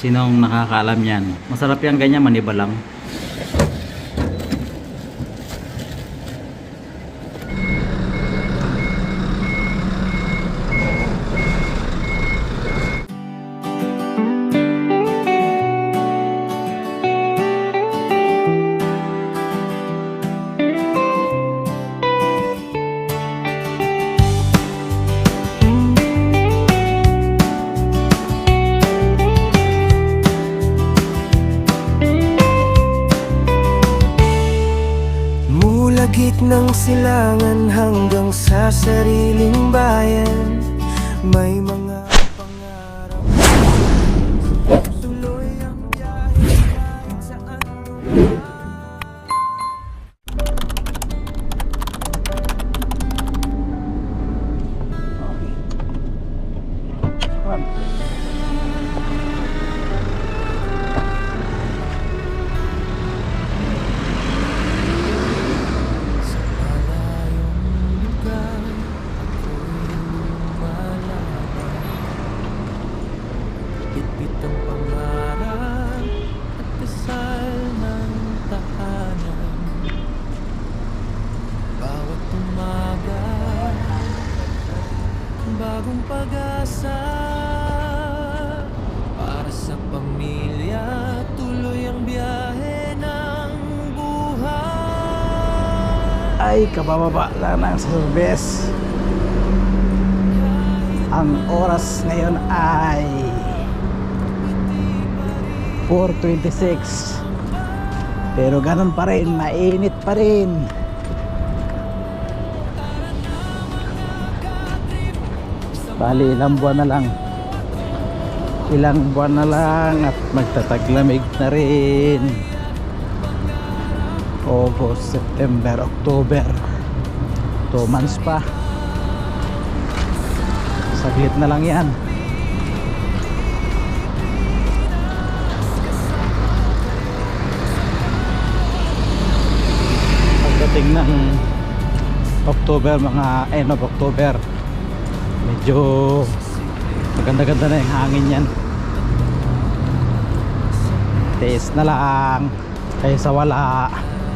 Sinong nakakaalam yan? Masarap yan ganyan, maniba lang. Ng silangan hanggang sa sariling bayan, may mga pangarap. Tuloy ang biyahe kahit saan lugar. Bitbit ang pangarap at dasal ng tahanan. Bawat umaga, bagong pag-asa. Para sa pamilya, tuloy ang biyahe ng buhay. Ay, kabababa lang ng service. Ang oras ngayon ay 4:26, pero ganun pa rin, mainit pa rin. Bali, ilang buwan na lang at magtataglamig na rin. August, September, October, 2 months pa. Saglit na lang yan. Pagdating ng October, mga end of October, medyo maganda-ganda na yung hangin yan. Tiis na lang kaysa wala.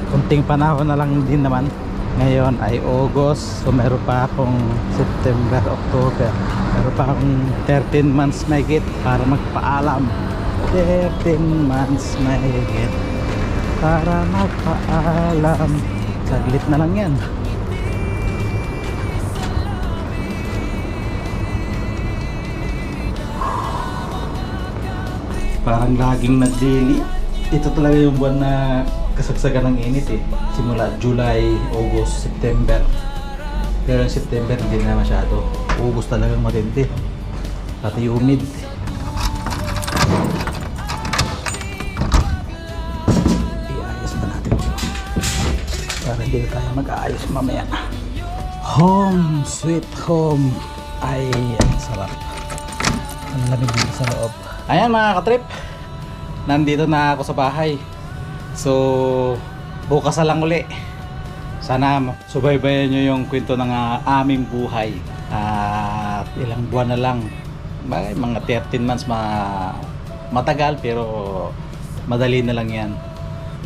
Kunting panahon na lang din naman. Ngayon ay August, so meron pa akong September, October, meron pa akong 13 months mahigit para magpaalam. 13 months mahigit para magpaalam. Saglit na lang yan. Parang laging nag-daily. Ito talaga yung buwan na kasagsagan ng init eh. Simula July, August, September. Pero yung September hindi na masyado. August talagang matindi. Pati humid. Iayos na natin ito para hindi tayo mag-aayos mamaya. Home sweet home. Ay, ang sarap. Ang lamig dito sa loob. Ayan mga katrip, nandito na ako sa bahay. So bukas na lang uli. Sana subaybayan nyo yung kwento ng aming buhay. At ilang buwan na lang, mga 13 months, matagal pero madali na lang yan.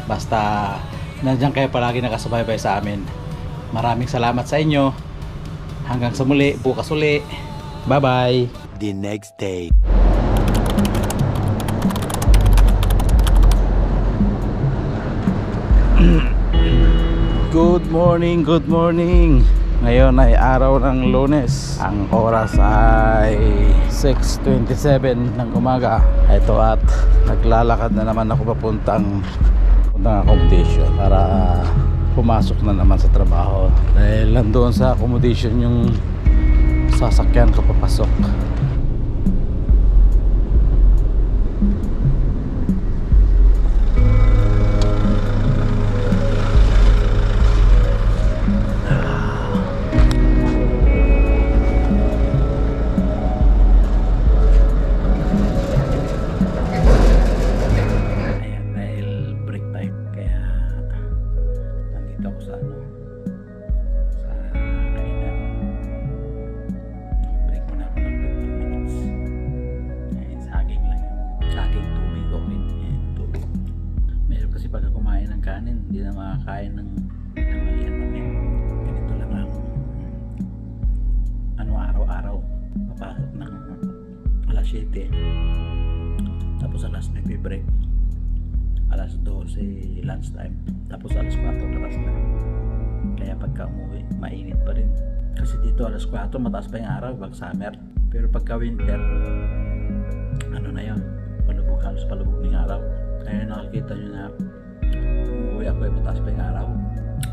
Basta nandiyan kayo palagi nakasubaybay sa amin. Maraming salamat sa inyo. Hanggang sa muli, bukas uli. Bye bye. The next day. Good morning, good morning. Ngayon ay araw ng Lunes. Ang oras ay 6:27 ng umaga. Ito at naglalakad na naman ako papuntang accommodation para pumasok na naman sa trabaho. Dahil nandoon sa accommodation yung sasakyan ko papasok. kanin, hindi na makakain ng tanghalian mamaya. Ganito lang ang araw-araw. Papasok ng alas 7, tapos alas 9 break, alas 12 lunch time, tapos alas 4 labas na. Kaya pagka umuwi, mainit pa rin. Kasi dito alas 4 mataas pa yung araw pag summer. Pero pagka winter, ano na yun, palubog, halos palubog ng araw. Kaya nakikita nyo na umuwi ako ay mataas pa yung araw.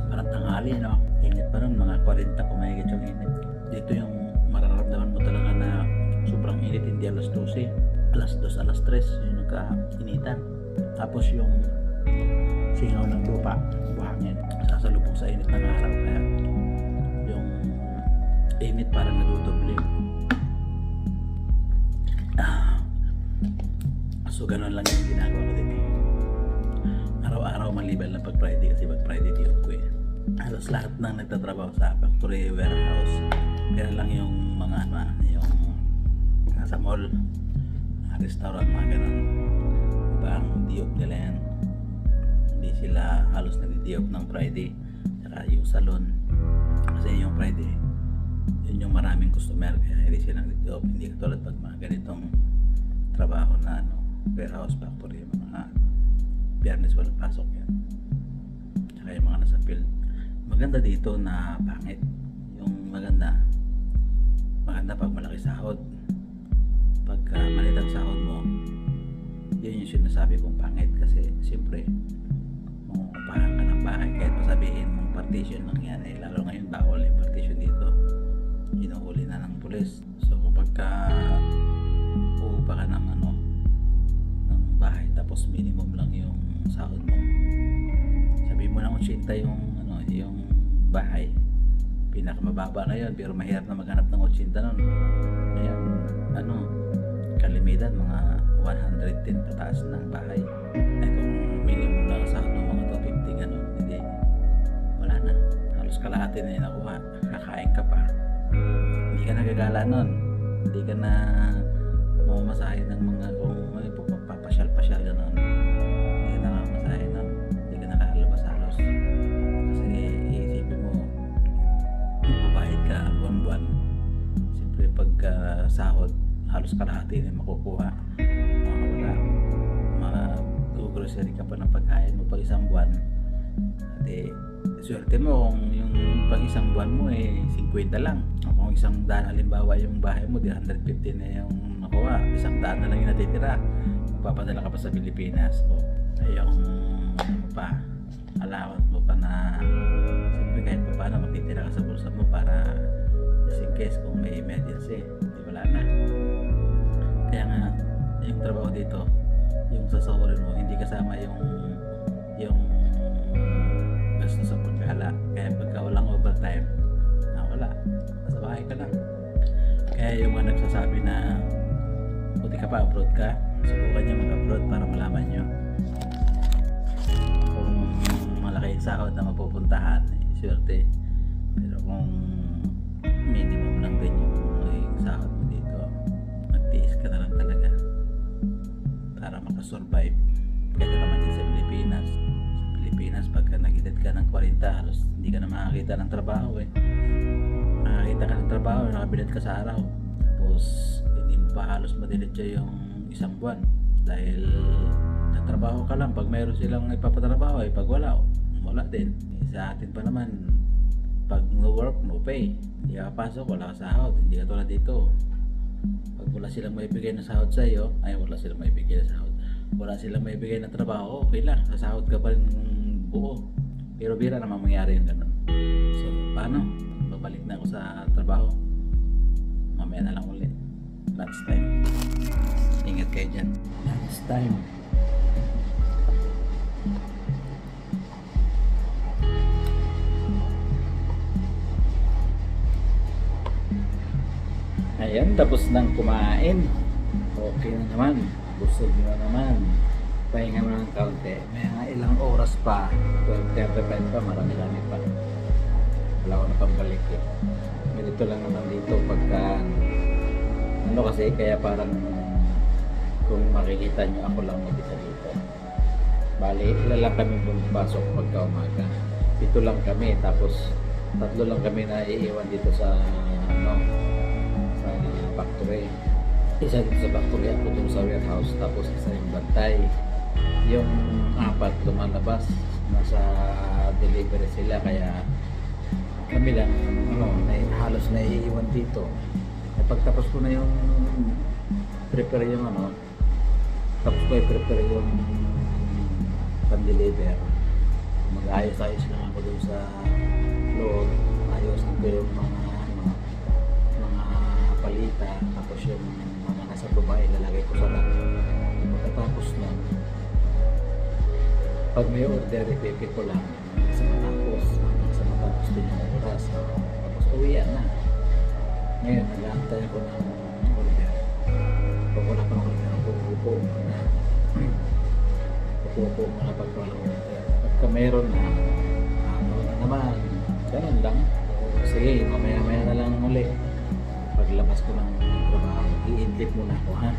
Parang tanghali, no? Init pa nun, mga 40 kung mahigit yung init. Dito yung mararamdaman mo talaga na sobrang init, hindi alas 12, alas 2, alas 3 yung nagka-initan. Tapos yung singaw ng lupa, buhangin, sasalubong sa init ng araw. Kaya yung init parang nadudoble. So ganun lang yung ginagawa ko dito. Araw-araw maliban lang pag Friday, kasi pag Friday di ko eh. Halos lahat ng nagtatrabaho sa factory, warehouse, kaya lang yung mga yung nasa mall, restaurant, mga ganun. Diba ang diop nila yan? Hindi sila halos nagdidiop ng Friday. Saka yung salon, kasi yung Friday yun yung maraming customer, kaya hindi sila nagdidiop. Hindi katulad pag mga ganitong trabaho na warehouse, factory, mga Biyernes walang pasok yan. Saka yung mga nasa field. Maganda dito na pangit. Yung maganda pag malaki sahod. Pagka maliit ang sahod mo, yun yung sinasabi kong pangit. Kasi siyempre mangungupahan ka ng bahay, kahit pasabihin mong partition lang yan, eh lalo ngayon bawal yung partition dito, hinuhuli na ng pulis. So kapag uupa ka ng ng bahay, tapos minimum lang yung sahod mo, sabihin mo ng 80 yung bahay, pinakamababa na yun, pero mahirap na maghanap ng 80 nun. Ngayon kalimitan mga 110 pataas ng bahay. Ay kung minimum lang sahod mo mga 250 gano'n, hindi, wala na, halos kalahati na yung nakuha. Kakain ka pa, hindi ka nagagala nun, hindi ka na mamamasahe ng mga kung papasyal-pasyal gano'n, hindi ka na mamamasahe nun, hindi ka nakalabas halos. Kasi iisipin mo, magbabayad ka buwan-buwan, siyempre pagka sahod halos kalahati na makukuha, makawala, mag-grocery ka pa ng pagkain mo pag isang buwan. At swerte mo kung yung pag isang buwan mo 50 lang. Kung 100 halimbawa yung bahay mo, di 150 na yung nakuha, 100 na lang yung natitira, magpapadala ka pa sa Pilipinas. O yung allowance mo pa na siyempre kahit pa paano magtitira ka sa bulsa mo para just in case kung may emergency, di wala na. Kaya nga yung trabaho dito, yung sasahurin mo, hindi kasama yung gasto sa pagkala. Kaya pagka walang overtime, wala, nasa bahay ka lang. Kaya yung mga nagsasabi na buti ka pa abroad ka, subukan nyo mag-abroad para malaman nyo kung malaki yung sahod na mapupuntahan, swerte. Pero kung minimum lang din yung sahod mo dito, magtiis ka na lang talaga para makasurvive. Kaya naman dyan sa Pilipinas. Sa Pilipinas, pagka nag-edad ka ng 40, halos hindi ka na makakita ng trabaho makakita ka ng trabaho, nakabilad ka sa araw, tapos hindi mo pa halos madiretso yung isang buwan dahil natrabaho ka lang. Pag mayroon silang ipapatrabaho, pag wala din. Sa atin pa naman, pag no work, no pay, hindi ka pasok, wala ka sahod. Hindi ka tulad dito, pag wala silang maibigay ng sahod sa iyo, wala silang maibigay ng sahod, wala silang maibigay ng trabaho, okay lang, sasahod ka pa rin buo. Pero bira naman mangyari yung ganun. So paano? Babalik na ako sa trabaho, mamaya na lang ulit, lunch time. Ingat kayo dyan, lunch time. Ayan, tapos nang kumain. Okay na naman. Busog na naman. Pahinga mo ng kaunti. May mga ilang oras pa. 12:35 pa. Marami-rami pa. Wala ko na pambalik eh. Ganito lang naman dito pagka kasi kaya parang kung makikita nyo ako lang mag-isa dito. Bali, ilan lang kami pumapasok pagka umaga. 7 lang kami, tapos 3 lang kami na iiwan dito sa sa factory. Isa dito sa factory at dito sa warehouse, tapos isa yung bantay. Yung 4 lumalabas, nasa delivery sila, kaya kami lang halos naiiwan dito. At pagtapos ko na yung prepare yung tapos ko i-prepare yung pan-deliver, mag-ayos-ayos lang ako dun sa loob, ayos ko yung mga palita, tapos yung mga nasa baba ilalagay ko sa lock. Pagkatapos nun, pag may order, ipipit ko lang sa matapos din yung oras, tapos uwian na. Ngayon, nag-aantay ako ng order. Pag wala pa ng order, pupupo muna. Pupupo muna pag walang order. Pagka mayroon na, na naman, ganun lang. Sige, mamaya-maya na lang ulit. Paglabas ko ng trabaho, i-edit muna ako, ha?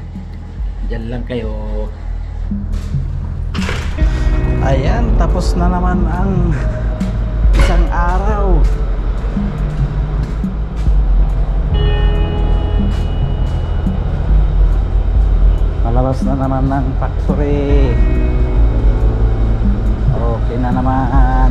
Diyan lang kayo. Ayan, tapos na naman ang isang araw. Palabas na naman ng factory. Okay na naman.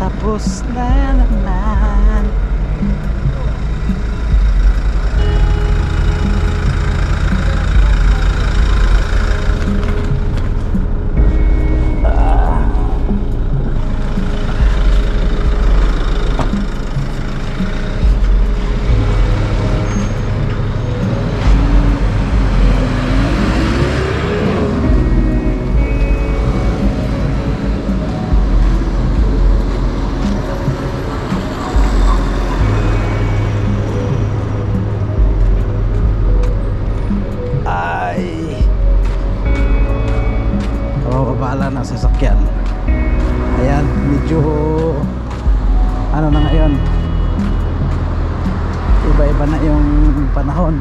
Tapos na naman. Kawawa ng sasakyan. Ayan, medyo ano na ngayon, iba-iba na yung panahon,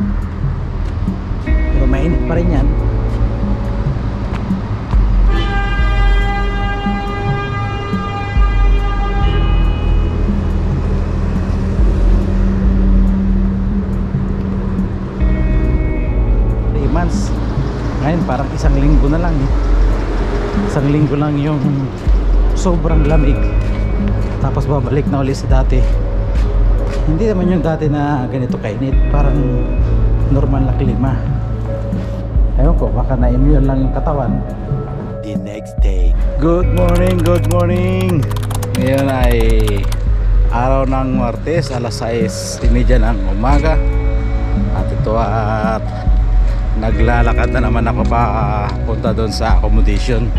pero mainit pa rin yan. Months ngayon, parang isang linggo na lang isang linggo lang yung sobrang lamig, tapos babalik na ulit sa dati. Hindi naman yung dati na ganito kainit, parang normal na klima. Ewan ko, baka na-immune lang yung katawan. The next day. Good morning, good morning. Ngayon ay araw ng Martes, alas 6:30 ng umaga. At ito at naglalakad na naman ako pa punta doon sa accommodation.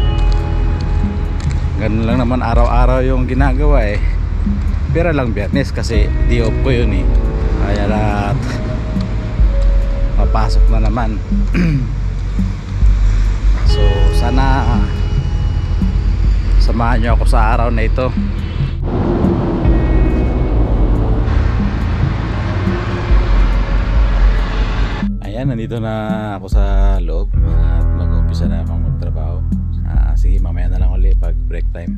Ganun lang naman araw-araw yung ginagawa eh. Pero lang Biyernes kasi di off ko yun eh. Kaya lahat papasok na naman. So sana samahan nyo ako sa araw na ito. Ayan, nandito na ako sa loob at mag-umpisa na akong magtrabaho. Sige, mamaya na lang ulit pag break time.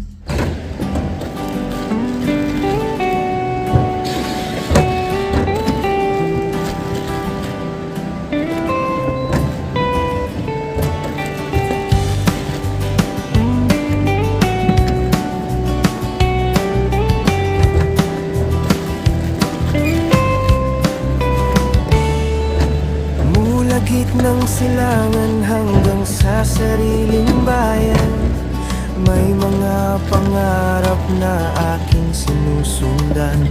Ng silangan hanggang sa sariling bayan, may mga pangarap na aking sinusundan.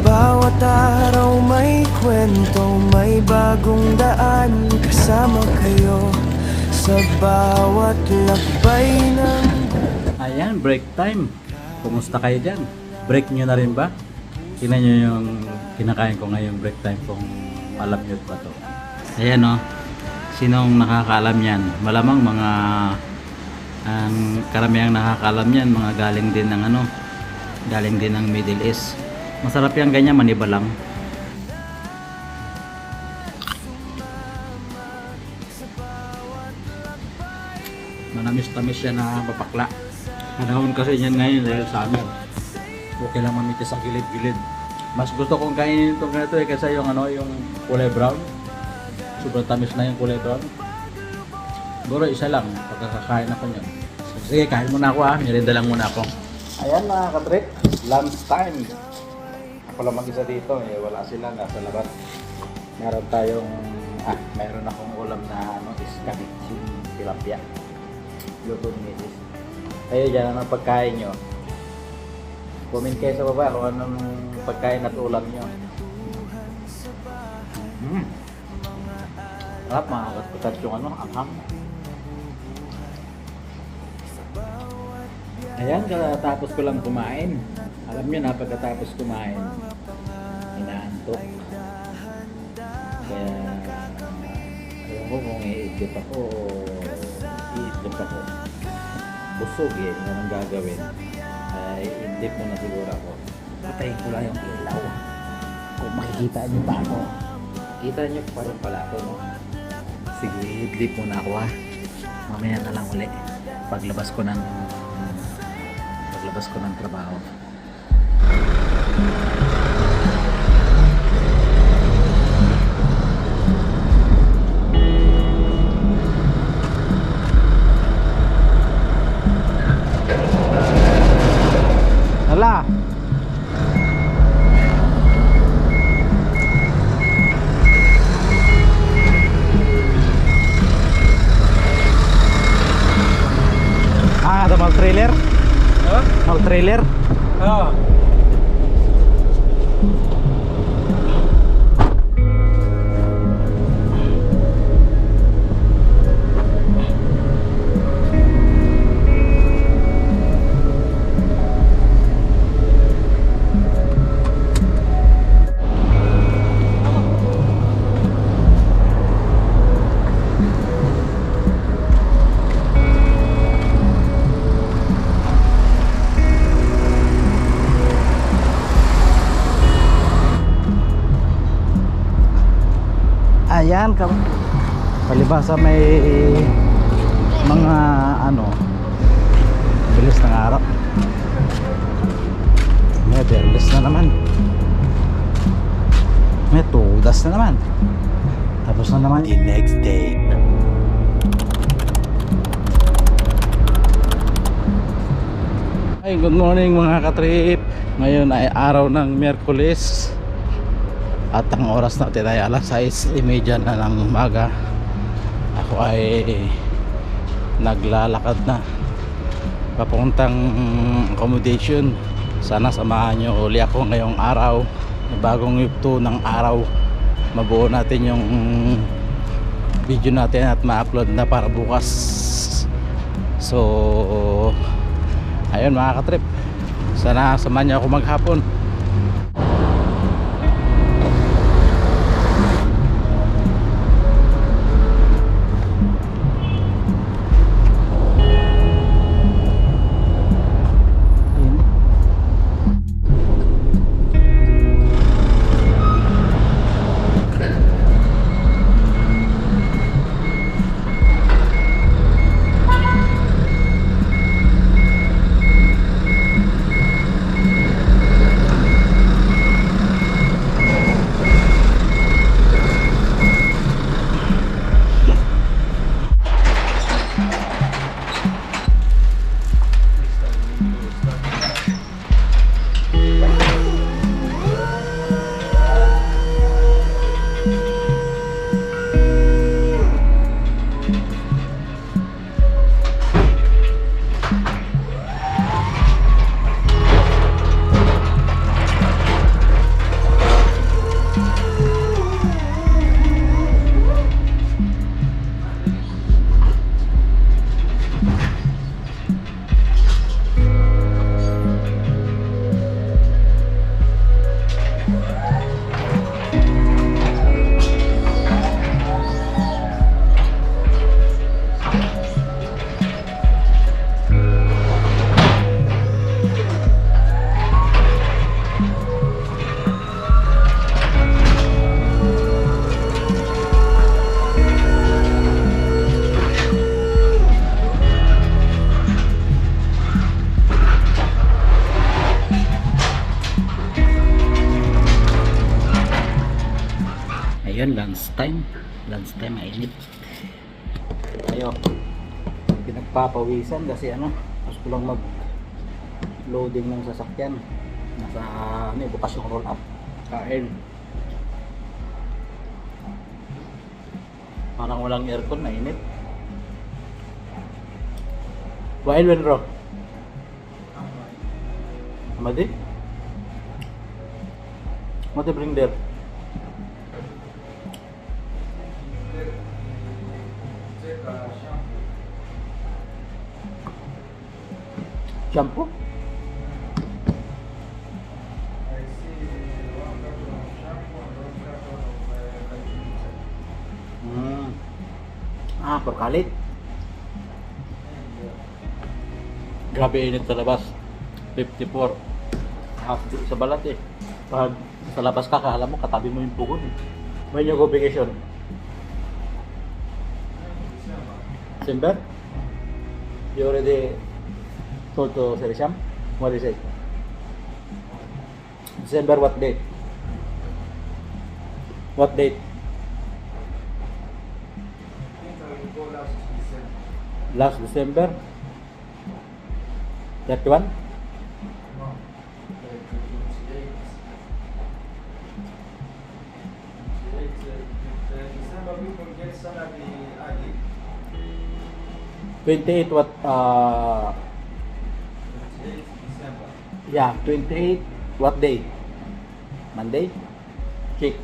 Bawat araw may kwento, may bagong daan. Kasama kasama kayo sa bawat lakbay ng Ayan, break time. Kumusta kayo dyan? Break nyo na rin ba? Tingnan nyo yung kinakain ko ngayong break time kung alam nyo pa to. Ayan o. Sinong nakakaalam yan? Malamang mga ang karamihang nakakaalam yan, mga galing din ng galing din ng Middle East. Masarap yan ganyan, maniba lang. Manamis-tamis yan na papakla. Panahon kasi yan ngayon dahil summer. Okay lang mamitis sa gilid-gilid. Mas gusto kong kainin itong ganito kasi yung yung kulay brown. Sobrang tamis na yung kulay brown. Siguro isa lang pagkakakain ako niyan. Sige, kain muna ako merienda lang muna ako. Ayan mga katrip, lunch time. Ako lang mag-isa dito, wala sila, nasa labas. Meron tayong, meron akong ulam na iskabitsing tilapia. Luto ni Mrs. Kayo dyan, anong pagkain nyo? Comment kayo sa baba kung anong pagkain at ulam nyo. Sarap, makakatkutat yung anghang. Ayan, katapos ko lang kumain. Alam nyo na, pagkatapos kumain, inaantok. Kaya, alam ko kung iidlip ako o iidlip ako. Busog anong gagawin? Ay, idlip mo na siguro ako. Patayin ko lang yung ilaw. Kung makikita nyo pa ako. Kita nyo pa rin pala ako, no? Sige, idlip muna ako Mamaya na lang uli. Paglabas ko ng trabaho. Hala. Ada mal trailer? Mal trailer? Oo. Ayan, palibasa may mga bilis ng araw. May berles na naman. May tudas na naman. Tapos na naman the next day. Ay, good morning mga katrip. Ngayon ay araw ng Miyerkules. At ang oras natin ay alas 6:30 na ng umaga. Ako ay naglalakad na papuntang accommodation. Sana samahan nyo uli ako ngayong araw. Bagong yugto ng araw. Mabuo natin yung video natin at ma-upload na para bukas. So ayun mga katrip, sana samahan nyo ako maghapon. Yan, lunch time. Lunch time, mainit. Tayo. Pinagpapawisan kasi ano, gusto ko lang mag loading ng sasakyan. Nasa ano, bukas yung roll up. Kain. Parang walang aircon, mainit. Wain Wenro. Amadi? What do you bring there? Shampoo? Per kalit. Grabe init sa labas. 54. Half sa balat eh. Pag sa labas ka, kala mo katabi mo yung pugon eh. When you go vacation? December? You already told to Sir Sham? What is it? December what date? What date? Last December? 31? December people get salary early. 28 what 28 December. yeah, 28 what day? Monday? Check.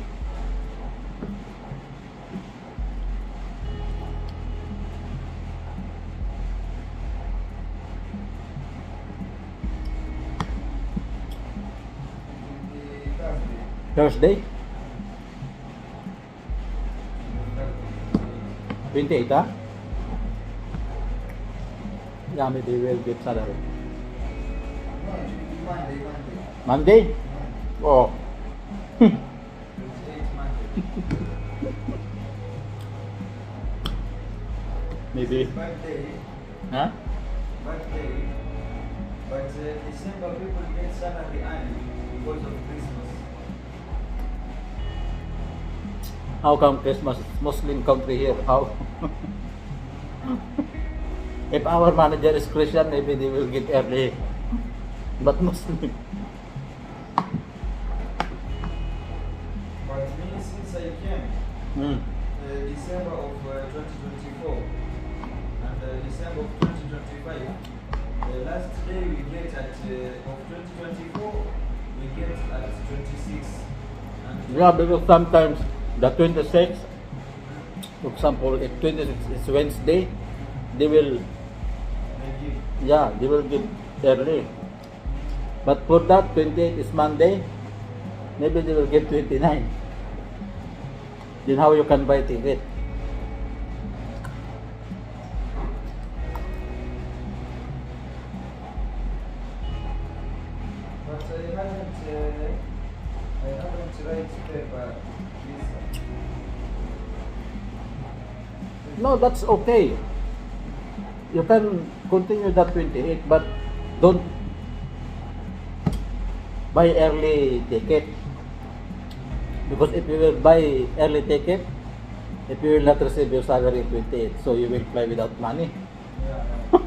Thursday? 28 ah? Yeah, maybe we'll get salary. Monday. Monday? Oh. 28 Monday. Maybe. Birthday. Huh? Birthday. But December people get salary early because of Christmas. How come Christmas? Muslim country here. How? If our manager is Christian, maybe they will get early. But Muslim. But me, since I came, December of 2024 and December of 2025, the last day we get at of 2024, we get at 26. And Yeah, because sometimes the 26th, for example, if 26 is Wednesday, they will, they give. yeah, they will get early. But for that, 28 is Monday, maybe they will get 29. Then how you can buy ticket? But I haven't write paper visa. No, that's okay. You can continue that 28, but don't buy early ticket. Because if you will buy early ticket, if you will not receive your salary 28, so you will fly without money. Yeah. So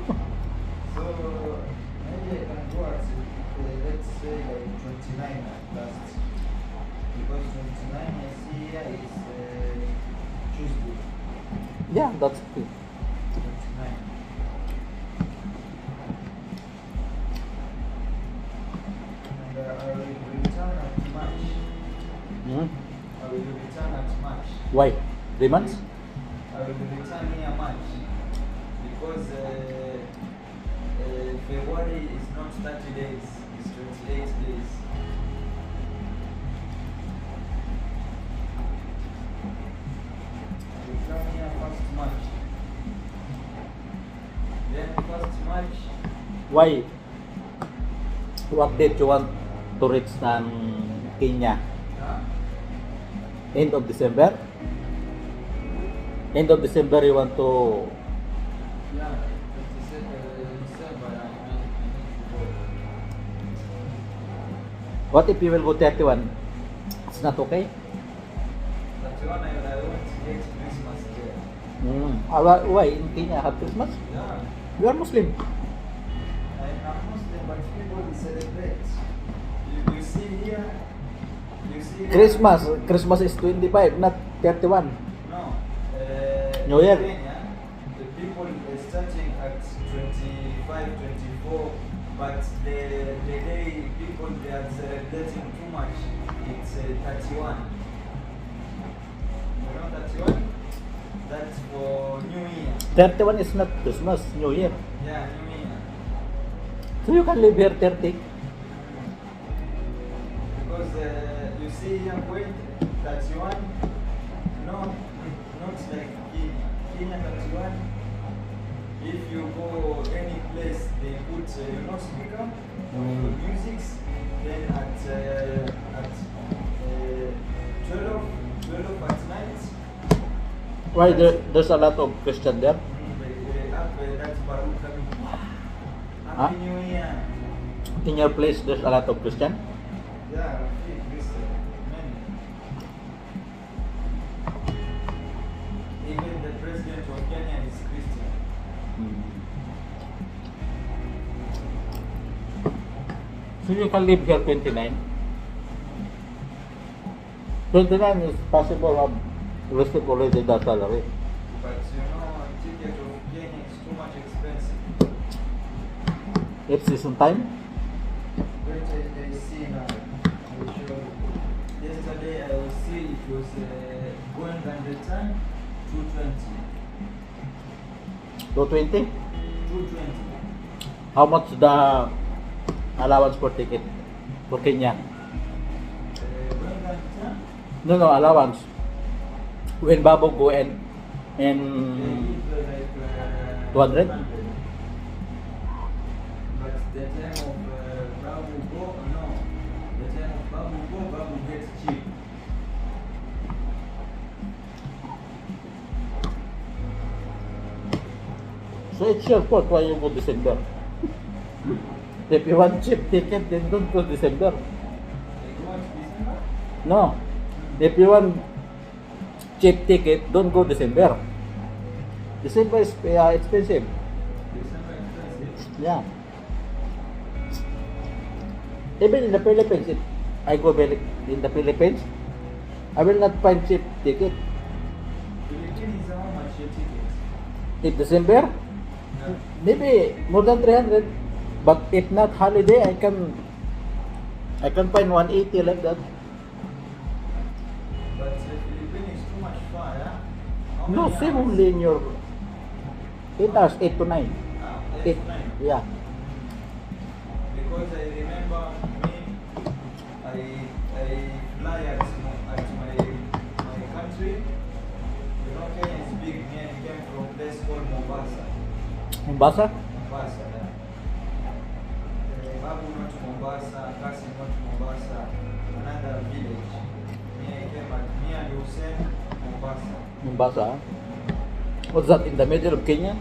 maybe I can go at let's say like 29 at last. Because 29 I see here is Tuesday. Yeah, that's good. 29. And I will return at March. Hmm? I will return at March. Why? 3 months? I will return here March. Because February is not 30 days, it's 28 days. I will come here 1st March. Then 1st March, Why? What date you want to reach ng Kenya? End of December? End of December you want to... yeah, 27 December, I need to go. What if you will go 31? It's not okay? 31 31, I won't get Christmas there. Why? In Kenya have Christmas? Yeah. You are Muslim. I'm Muslim, but people celebrate. You see here, you see here- Christmas is 25, not 31. No. New Year. In Kenya, the people are starting at 25, 24, but the day people they are celebrating too much, it's 31. You know 31? That's for New Year. 31 is not Christmas, New Year. Yeah, New Year. So you can live here 30. Because you see here, wait, 31, no, not like Kenya. Kenya 31, if you go any place, they put, speaker, music, then at 12 at night, Why there's a lot of Christian there? they have that Baruch Habib. Huh? Happy New Year. In your place there's a lot of Christian? Yeah, Christian, many. Even the president of Kenya is Christian. So you can live here 29. 29 is possible of receive already the salary. But ticket of Kenya is too much expensive. It's season time. Wait till they see now. I will show you. Yesterday I will see it was going and return 220. 220. 220. How much the allowance for ticket for Kenya? Going and return, No, allowance. When Babu go and they give like 200? But the time of Babu go, no. The time of Babu go, Babu gets cheap. So it's your fault why you go December. If you want cheap ticket, then don't go December. They go at December? No. If you want cheap ticket, don't go December. December is expensive. December expensive. Yeah. Even in the Philippines, if I go in the Philippines, I will not find cheap ticket. Philippines is how much your ticket? If December, Yeah. maybe more than 300. But if not holiday, I can find 180 like that. But Philippines is too much far, yeah? How No, many same hours? only in your 8 hours, 8 to 9. 8 8, to 9. yeah. Because I remember me, I fly at my country. Kenya is big. Me, I came from a place called Mombasa. Mombasa? Mombasa, yeah. Babu not Mombasa, Kasi not Mombasa, another village. Me and Hussein, Mombasa. Mombasa. What's that in the middle of Kenya?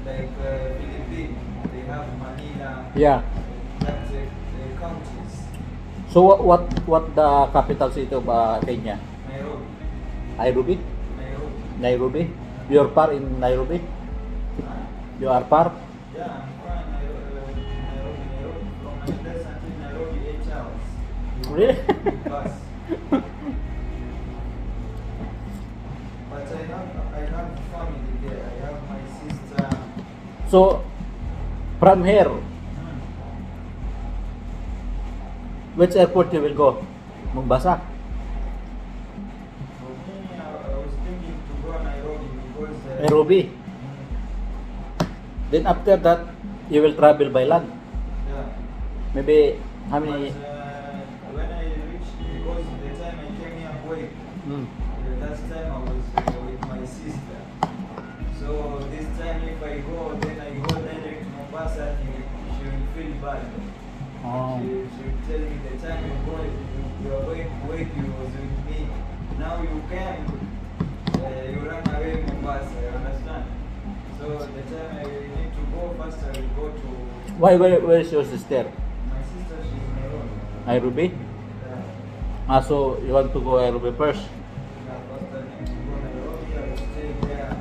Like Philippines, they have Manila, Yeah. that's the counties. So what the capital city of Kenya? Nairobi, Nairobi? Nairobi. Nairobi? You're far in Nairobi? Huh? You are far? Yeah, I'm from Nairobi. From my place until Nairobi, 8 hours. Really? With bus. But I have family there. I have my sister. So from here, which airport you will go? Mombasa? For me, I was thinking to go Nairobi because Nairobi? Then after that, you will travel by land. yeah. Maybe how But many? when I reached, because the time I came here Kuwait, last time I was with my sister. So this time if I go, then I go direct to Mombasa, she will feel bad. Oh. She will tell me the time you go, you are going to Kuwait, you was with me. Now you came, you run away Mombasa, you understand? So the time I need to go first, I will go to Where is your sister? my sister, she's in Nairobi. Nairobi? Yeah. Ah, so you want to go Nairobi first? Yeah, first I need to go Nairobi. I will stay there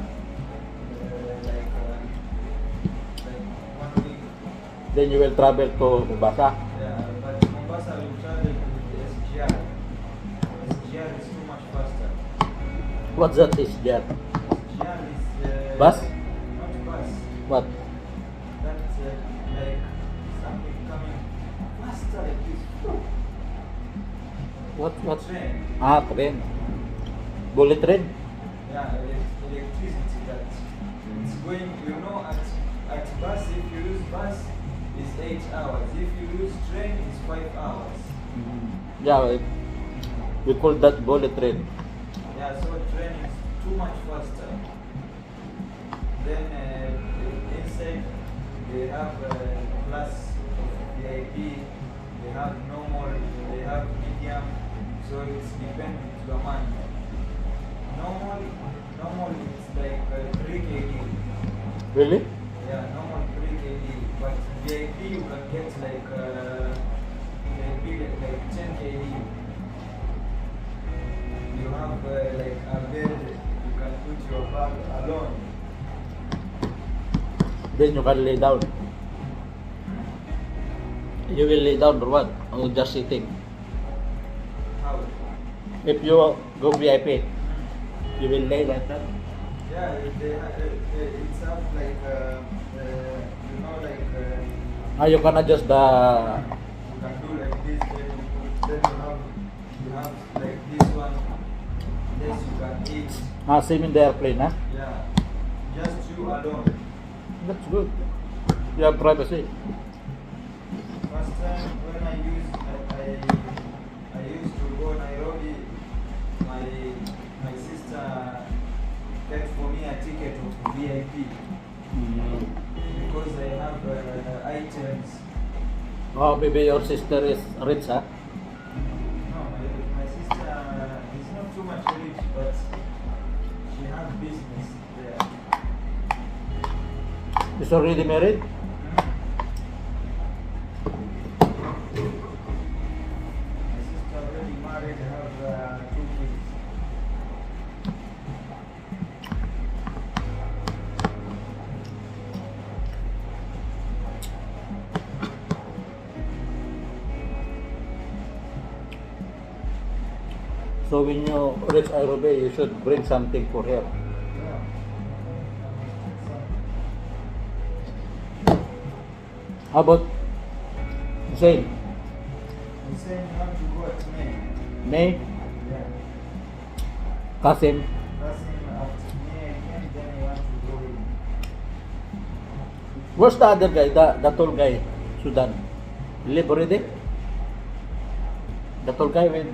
like 1 week. Then you will travel to Mombasa. Yeah, but Mombasa will travel with the SGR. SGR is too much faster. What's that is there? SGR is Bus? not bus. What? That's like something coming faster like this. What? Train. Ah, train. Bullet train? Yeah, electricity that it's going, you know, at bus, if you use bus, it's 8 hours. If you use train, it's 5 hours. Yeah, we call that bullet train. Yeah, so train is too much faster. Then inside, they have class of VIP, they have normal, they have medium, so it's dependent on the money. Normal it's like 3 kg. Really? Yeah, normal 3 kg. But VIP you can get like VIP like 10 kg. You have like a bed, you can put your bag alone. Then you can lay down. You will lay down or what? Or just sitting? How? If you go VIP, you will lay like that. Yeah, it's have like you know like Ah, you can adjust the... you can do like this. Then you have like this one. This you can eat. Ah, same in the airplane, huh? Yeah, just you alone. That's good. You have privacy. First time when I used to go Nairobi, my sister get for me a ticket of VIP because I have items. Oh, maybe your sister is rich, huh? No, my sister is not too much rich, but she has business there. Is already married? My sister already married, have 2 kids. So when you reach Nairobi, you should bring something for her. Yeah. How about Hussein? I'm saying you want to go at May. May? Yeah. Kasim? That's him after May again, then you want to go in. Where's the other guy, the tall guy, Sudan? Live already? The tall guy with,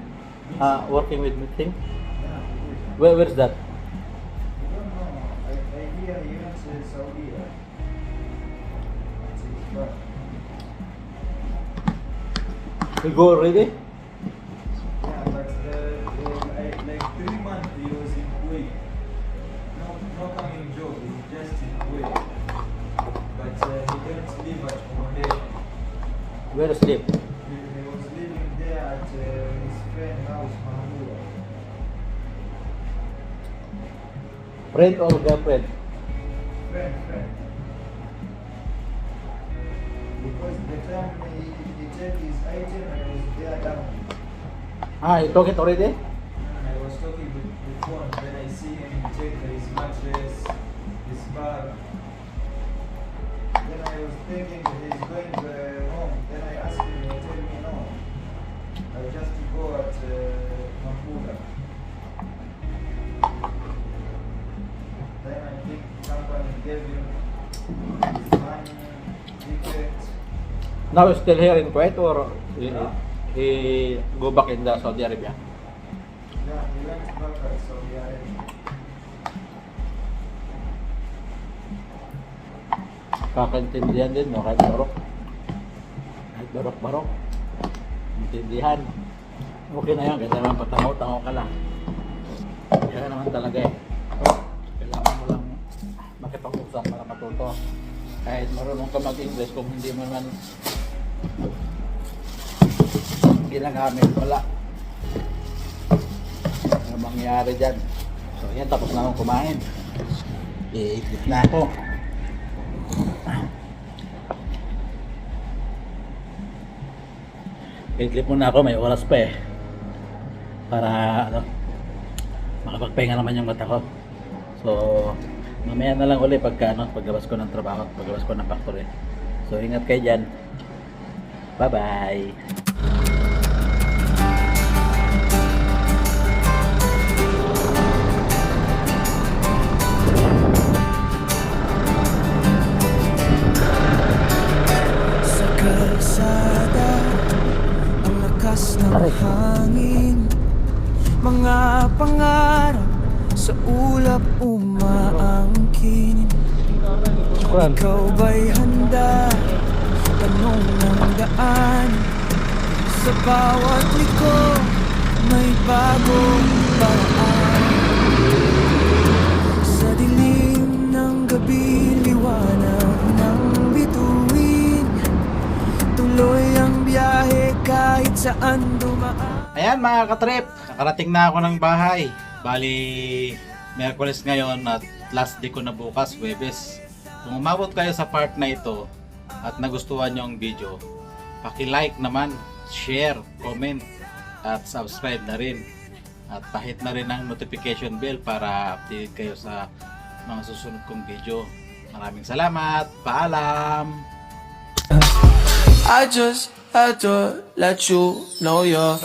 working with him? Yeah, good. Where's that? I don't know. I hear he went to Saudi. That's his back. He go already? Yeah, but like 3 months he was in Kuwait. No coming job, he's just in Kuwait. But he didn't live at accommodation. Where is sleep? He was living there at his friend's house, Mahmoud. Friend or girlfriend? Friend. Because the time he checked his item, I was there down. Ah, you took it already? I was talking with the phone, then I see him check his mattress, his bag. Then I was thinking that he's going home. Then I asked him, he told me no. I just to go at Mapuda. Then I think company gave him his money, ticket. Now he's still here in Kuwait or he go back in the Saudi Arabia? Yeah, he went back at Saudi Arabia. Kakaintindihan din, no? Kahit barok. Kahit barok-barok. Intindihan. Okay na yun, kasi naman patangaw-tangaw ka lang. Kaya naman talaga eh. Kailangan mo lang makipag-usap para matuto. Kahit marunong ka mag-English, kung hindi mo naman ginagamit, wala. mangyayari dyan. So yan, tapos na akong kumain. I-eat na ako. I-clip muna ako, may oras pa eh. Para ano, makapagpahinga naman yung mata ko. So mamaya na lang uli pagka ano, paglabas ko ng trabaho, paglabas ko ng factory. So ingat kayo dyan. Bye bye. Sa kalsada, ang lakas ng hangin, mga pangarap sa ulap umaangkin. Ikaw ba'y handa? Tanong ng daan. Sa bawat liko, may bagong paraan. Sa dilim ng gabi, liwanag ng bituin. Tuloy ang biyahe kahit saan dumaan. Ayan mga katrip, nakarating na ako ng bahay. Bali, Miyerkules ngayon at last day ko na bukas, Huwebes. Kung umabot kayo sa part na ito at nagustuhan nyo ang video, paki-like naman, share, comment, at subscribe na rin. At pahit na rin ang notification bell para update kayo sa mga susunod kong video. Maraming salamat, paalam! I just had to let you know you're